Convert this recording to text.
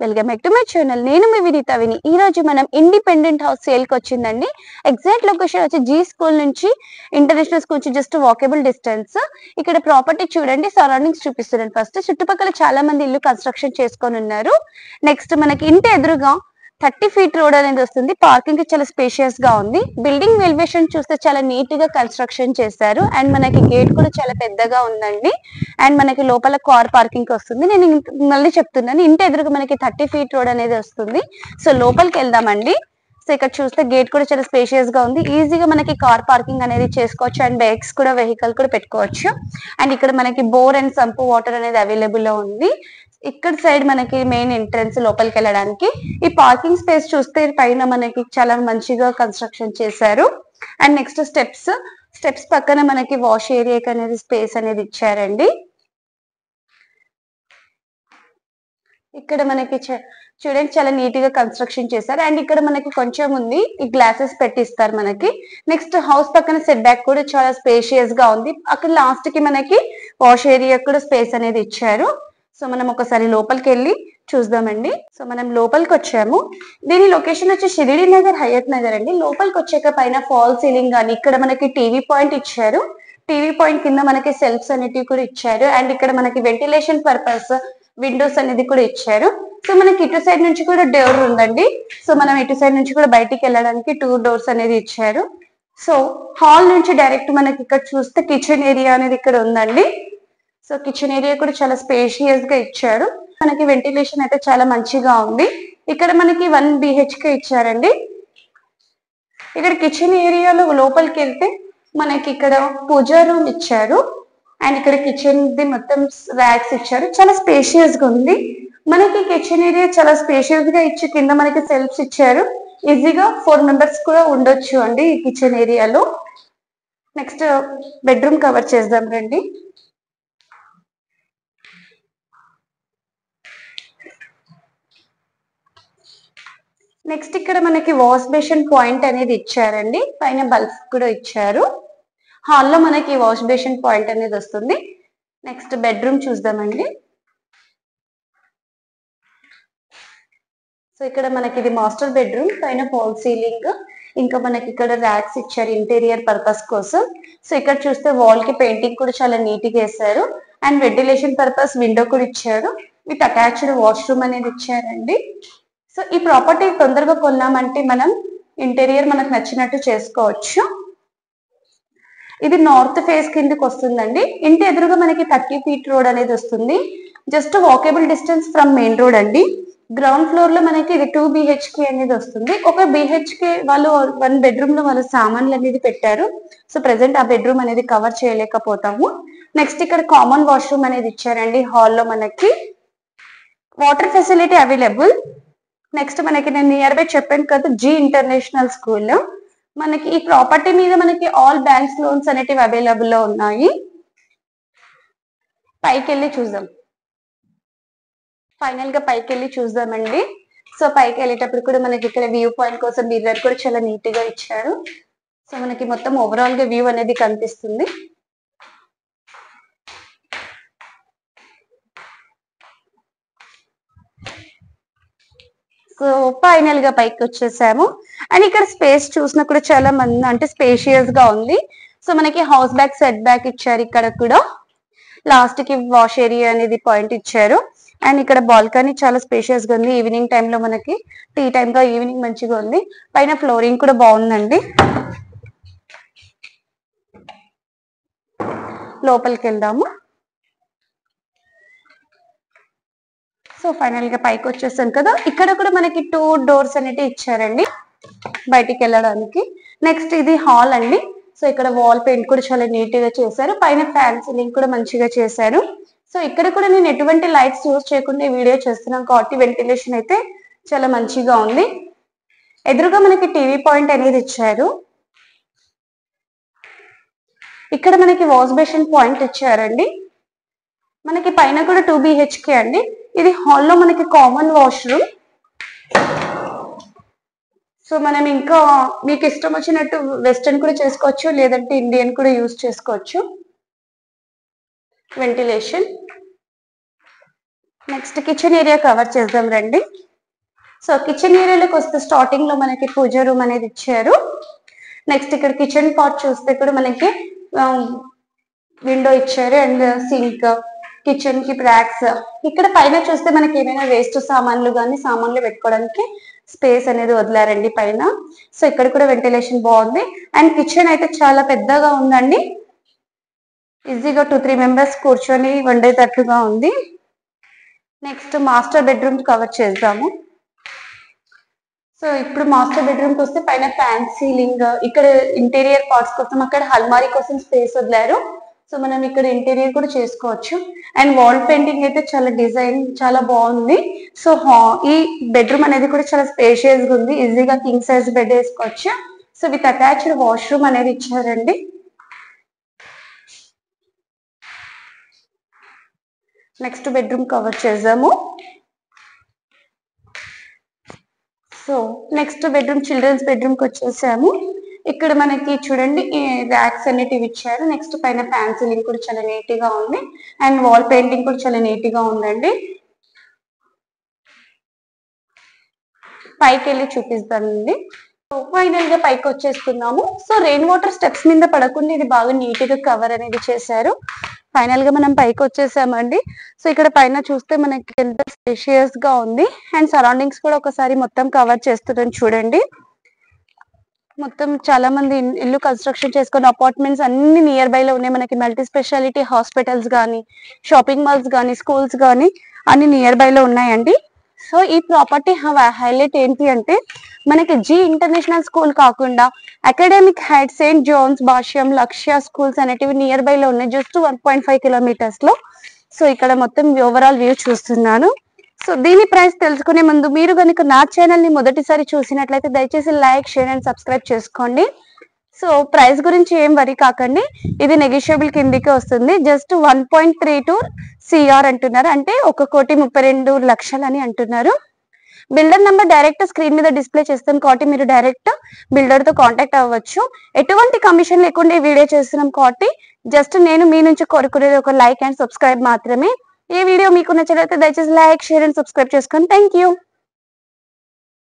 Welcome back to my channel. నేను మీ వినీతావిని. ఈ రోజు మనం ఇండిపెండెంట్ హౌస్ సేల్ కి వచ్చిందండి. ఎగ్జాక్ట్ లొకేషన్ వచ్చి జీ స్కూల్ నుంచి ఇంటర్నేషనల్ స్కూల్ నుంచి జస్ట్ వాకబుల్ డిస్టెన్స్. ఇక్కడ ప్రాపర్టీ చూడండి, సరౌండింగ్స్ చూపిస్తున్నాను. ఫస్ట్ చుట్టుపక్కల చాలా మంది ఇల్లు కన్స్ట్రక్షన్ చేసుకొని ఉన్నారు. నెక్స్ట్ మనకి ఇంటి ఎదురుగా 30 feet రోడ్ అనేది వస్తుంది. పార్కింగ్ కి చాలా స్పేషియస్ గా ఉంది. బిల్డింగ్ ఎలివేషన్ చూస్తే చాలా నీట్ గా కన్స్ట్రక్షన్ చేశారు. అండ్ మనకి గేట్ కూడా చాలా పెద్దగా ఉందండి. అండ్ మనకి లోపల కార్ పార్కింగ్ కి వస్తుంది. నేను మళ్ళీ చెప్తున్నాను, ఇంటి ఎదురుగా మనకి 30 feet రోడ్ అనేది వస్తుంది. సో లోపలికి వెళ్దామండి. సో ఇక్కడ చూస్తే గేట్ కూడా చాలా స్పేషియస్ గా ఉంది. ఈజీగా మనకి కార్ పార్కింగ్ అనేది చేసుకోవచ్చు. అండ్ బైక్స్ కూడా వెహికల్ కూడా పెట్టుకోవచ్చు. అండ్ ఇక్కడ మనకి బోర్ అండ్ సంపు వాటర్ అనేది అవైలబుల్ లో ఉంది. ఇక్కడ సైడ్ మనకి మెయిన్ ఎంట్రన్స్ లోపలికి వెళ్ళడానికి. ఈ పార్కింగ్ స్పేస్ చూస్తే పైన మనకి చాలా మంచిగా కన్స్ట్రక్షన్ చేశారు. అండ్ నెక్స్ట్ స్టెప్స్ పక్కన మనకి వాష్ ఏరియాకి అనేది స్పేస్ అనేది ఇచ్చారండి. ఇక్కడ మనకి చూడండి చాలా నీట్ గా కన్స్ట్రక్షన్ చేశారు. అండ్ ఇక్కడ మనకి కొంచెం ఉంది, ఈ గ్లాసెస్ పెట్టిస్తారు మనకి. నెక్స్ట్ హౌస్ పక్కన సెట్ బ్యాక్ కూడా చాలా స్పేషియస్ గా ఉంది. అక్కడ లాస్ట్ కి మనకి వాష్ ఏరియా కూడా స్పేస్ అనేది ఇచ్చారు. సో మనం ఒకసారి లోపలికి వెళ్ళి చూద్దామండి. సో మనం లోపలికి వచ్చాము. దీని లొకేషన్ వచ్చి షిరిడి నగర్, హయత్ నగర్ అండి. లోపలికి వచ్చాక పైన ఫాల్ సీలింగ్ కానీ ఇక్కడ మనకి టీవీ పాయింట్ ఇచ్చారు. టీవీ పాయింట్ కింద మనకి సెల్ఫ్స్ అనేటివి కూడా ఇచ్చారు. అండ్ ఇక్కడ మనకి వెంటిలేషన్ పర్పస్ విండోస్ అనేది కూడా ఇచ్చారు. సో మనకి ఇటు సైడ్ నుంచి కూడా డోర్ ఉందండి. సో మనం ఇటు సైడ్ నుంచి కూడా బయటికి వెళ్ళడానికి 2 doors అనేది ఇచ్చారు. సో హాల్ నుంచి డైరెక్ట్ మనకి ఇక్కడ చూస్తే కిచెన్ ఏరియా అనేది ఇక్కడ ఉందండి. సో కిచెన్ ఏరియా కూడా చాలా స్పేషియస్ గా ఇచ్చారు. మనకి వెంటిలేషన్ అయితే చాలా మంచిగా ఉంది. ఇక్కడ మనకి 1 BHK ఇచ్చారండి. ఇక్కడ కిచెన్ ఏరియాలో లోపలికి వెళ్తే మనకి ఇక్కడ పూజా రూమ్ ఇచ్చారు. అండ్ ఇక్కడ కిచెన్ ది మొత్తం ర్యాక్స్ ఇచ్చారు. చాలా స్పేషియస్ గా ఉంది. మనకి కిచెన్ ఏరియా చాలా స్పేషియస్ గా ఇచ్చి కింద మనకి సెల్ఫ్స్ ఇచ్చారు. ఈజీగా 4 members కూడా ఉండొచ్చు అండి ఈ కిచెన్ ఏరియాలో. నెక్స్ట్ బెడ్రూమ్ కవర్ చేద్దాం రండి. నెక్స్ట్ ఇక్కడ మనకి వాష్ బేసిన్ పాయింట్ అనేది ఇచ్చారండి. పైన బల్బ్స్ కూడా ఇచ్చారు. హాల్లో మనకి వాష్ బేసిన్ పాయింట్ అనేది వస్తుంది. నెక్స్ట్ బెడ్రూమ్ చూద్దామండి. సో ఇక్కడ మనకి ఇది మాస్టర్ బెడ్రూమ్. పైన ఫాల్ సీలింగ్, ఇంకా మనకి ఇక్కడ ర్యాక్స్ ఇచ్చారు ఇంటీరియర్ పర్పస్ కోసం. సో ఇక్కడ చూస్తే వాల్ కి పెయింటింగ్ కూడా చాలా నీట్ గా వేశారు. అండ్ వెంటిలేషన్ పర్పస్ విండో కూడా ఇచ్చారు. విత్ అటాచ్డ్ వాష్రూమ్ అనేది ఇచ్చారండి. సో ఈ ప్రాపర్టీ తొందరగా కొన్నామంటే మనం ఇంటీరియర్ మనకు నచ్చినట్టు చేసుకోవచ్చు. ఇది నార్త్ ఫేస్ కిందకి వస్తుందండి. ఇంటి ఎదురుగా మనకి 30 feet రోడ్ అనేది వస్తుంది. Just walkable distance from main road అండి. గ్రౌండ్ ఫ్లోర్ లో మనకి ఇది 2 BHK అనేది వస్తుంది. ఒక BHK వాళ్ళు 1 bedroom లో వాళ్ళు సామాన్లు అనేది పెట్టారు. సో ప్రెసెంట్ ఆ బెడ్రూమ్ అనేది కవర్ చేయలేకపోతాము. నెక్స్ట్ ఇక్కడ కామన్ వాష్రూమ్ అనేది ఇచ్చారండి. హాల్లో మనకి వాటర్ ఫెసిలిటీ అవైలబుల్. నెక్స్ట్ మనకి నేను నియర్ బై చెప్పాను కదా, జీ ఇంటర్నేషనల్ స్కూల్. మనకి ఈ ప్రాపర్టీ మీద మనకి ఆల్ బ్యాంక్స్ లోన్స్ అనేటివి అవైలబుల్ లో ఉన్నాయి. పైకి వెళ్ళి చూద్దాం. ఫైనల్ గా పైకి వెళ్ళి చూద్దామండి. సో పైకి వెళ్ళేటప్పుడు కూడా మనకి ఇక్కడ వ్యూ పాయింట్ కోసం మిర్రర్ కూడా చాలా నీట్ గా ఇచ్చారు. సో మనకి మొత్తం ఓవరాల్ గా వ్యూ అనేది కనిపిస్తుంది. సో ఫైనల్ గా పైకి వచ్చేసాము. అండ్ ఇక్కడ స్పేస్ చూసినా కూడా చాలా మంది అంటే స్పేషియస్ గా ఉంది. సో మనకి హౌస్ బ్యాక్ సెట్ బ్యాక్ ఇచ్చారు. ఇక్కడ కూడా లాస్ట్ కి వాష్ ఏరియా అనేది పాయింట్ ఇచ్చారు. అండ్ ఇక్కడ బాల్కనీ చాలా స్పేషియస్ గా ఉంది. ఈవినింగ్ టైంలో మనకి టీ టైం గా ఈవినింగ్ మంచిగా ఉంది. పైన ఫ్లోరింగ్ కూడా బాగుందండి. లోపలికి వెళ్దాము. సో ఫైనల్ గా పైకి వచ్చేసాం కదా. ఇక్కడ కూడా మనకి 2 doors అనేవి ఇచ్చారండి బయటికి వెళ్ళడానికి. నెక్స్ట్ ఇది హాల్ అండి. సో ఇక్కడ వాల్ పెయింట్ కూడా చాలా నీట్ గా చేశారు. పైన ఫ్యాన్ సీలింగ్ కూడా మంచిగా చేశారు. సో ఇక్కడ కూడా నేను ఎటువంటి లైట్స్ యూజ్ చేయకుండా వీడియో చేస్తున్నాను కాబట్టి వెంటిలేషన్ అయితే చాలా మంచిగా ఉంది. ఎదురుగా మనకి టీవీ పాయింట్ అనేది ఇచ్చారు. ఇక్కడ మనకి వాష్ బేసిన్ పాయింట్ ఇచ్చారండి. మనకి పైన కూడా 2 BHK అండి. ఇది హాల్లో మనకి కామన్ వాష్రూమ్. సో మనం ఇంకా మీకు ఇష్టం వచ్చినట్టు వెస్టర్న్ కూడా చేసుకోవచ్చు, లేదంటే ఇండియన్ కూడా యూజ్ చేసుకోవచ్చు. Ventilation next kitchen area cover చేద్దాం రండి. సో కిచెన్ ఏరియాలోకి వస్తే స్టార్టింగ్ లో మనకి పూజ రూమ్ అనేది ఇచ్చారు. నెక్స్ట్ ఇక్కడ కిచెన్ పార్ట్ చూస్తే కూడా మనకి విండో ఇచ్చారు అండ్ సింక్, కిచెన్ కి ర్యాక్స్. ఇక్కడ పైన చూస్తే మనకి ఏమైనా వేస్ట్ సామాన్లు కానీ సామాన్లు పెట్టుకోవడానికి స్పేస్ అనేది వదిలారండి పైన. సో ఇక్కడ కూడా వెంటిలేషన్ బాగుంది అండ్ కిచెన్ అయితే చాలా పెద్దగా ఉందండి. ఈజీగా 2-3 మెంబర్స్ కూర్చొని వండేటట్లుగా ఉంది. నెక్స్ట్ మాస్టర్ బెడ్రూమ్ కవర్ చేద్దాము. సో ఇప్పుడు మాస్టర్ బెడ్రూమ్ కి వస్తే పైన ఫ్యాన్ సీలింగ్, ఇక్కడ ఇంటీరియర్ పార్ట్స్ కోసం అక్కడ హల్మారీ కోసం స్పేస్ వదిలారు. సో మనం ఇక్కడ ఇంటీరియర్ కూడా చేసుకోవచ్చు అండ్ వాల్ పెయింటింగ్ అయితే చాలా డిజైన్ చాలా బాగుంది. సో ఈ బెడ్రూమ్ అనేది కూడా చాలా స్పేషియస్ గా ఉంది. ఈజీగా కింగ్ సైజ్ బెడ్ వేసుకోవచ్చు. సో విత్ అటాచ్డ్ వాష్రూమ్ అనేది ఇచ్చారండి. నెక్స్ట్ బెడ్రూమ్ కవర్ చేద్దాము. So next bedroom children's bedroom కి వచ్చేసాము. ఇక్కడ మనకి చూడండి ర్యాక్స్ అనేటివి ఇచ్చారు. నెక్స్ట్ పైన ఫ్యాన్ సీలింగ్ కూడా చాలా నీట్ గా ఉంది అండ్ వాల్ పెయింటింగ్ కూడా చాలా నీట్ గా ఉందండి. పైకి వెళ్ళి చూపిస్తానండి. ఫైనల్ గా పైకి వచ్చేస్తున్నాము. సో రెయిన్ వాటర్ స్టెప్స్ మీద పడకుండా ఇది బాగా నీట్ గా కవర్ అనేది చేశారు. ఫైనల్ గా మనం పైకి వచ్చేసామండి. సో ఇక్కడ పైన చూస్తే మనకి ఎంత స్పేషియస్ గా ఉంది అండ్ సరౌండింగ్స్ కూడా ఒకసారి మొత్తం కవర్ చేస్తున్నాను చూడండి. మొత్తం చాలా మంది ఇల్లు కన్స్ట్రక్షన్ చేసుకున్న అపార్ట్మెంట్స్ అన్ని నియర్ బై లో ఉన్నాయి. మనకి మల్టీ స్పెషాలిటీ హాస్పిటల్స్ కానీ, షాపింగ్ మాల్స్ కానీ, స్కూల్స్ కానీ అన్ని నియర్ బై లో ఉన్నాయండి. సో ఈ ప్రాపర్టీ హైలైట్ ఏంటి అంటే మనకి జీ ఇంటర్నేషనల్ స్కూల్ కాకుండా అకాడమిక్ హైట్, సెయింట్ జోన్స్, భాష్యం, లక్ష్య స్కూల్స్ అనేటివి నియర్ బై లో ఉన్నాయి. జస్ట్ 1.5 కిలోమీటర్స్ లో. సో ఇక్కడ మొత్తం ఓవరాల్ వ్యూ చూస్తున్నాను. సో దీని ప్రైస్ తెలుసుకునే ముందు మీరు కనుక నా ఛానల్ ని మొదటిసారి చూసినట్లయితే దయచేసి లైక్, షేర్ అండ్ సబ్స్క్రైబ్ చేసుకోండి. సో ప్రైస్ గురించి ఏం వరి కాకండి, ఇది నెగోషియబుల్ కిందికి వస్తుంది. జస్ట్ 1.32 CR అంటున్నారు, అంటే 1,32,00,000 అని అంటున్నారు. బిల్డర్ నంబర్ డైరెక్ట్ స్క్రీన్ మీద డిస్ప్లే చేస్తాం కాబట్టి మీరు డైరెక్ట్ బిల్డర్ తో కాంటాక్ట్ అవ్వచ్చు. ఎటువంటి కమిషన్ లేకుండా ఈ వీడియో చేస్తున్నాం కాబట్టి జస్ట్ నేను మీ నుంచి కోరుకునేది ఒక లైక్ అండ్ సబ్స్క్రైబ్ మాత్రమే. ఈ వీడియో మీకు నచ్చినట్లయితే దయచేసి లైక్, షేర్ అండ్ సబ్స్క్రైబ్ చేసుకోండి. Thank you.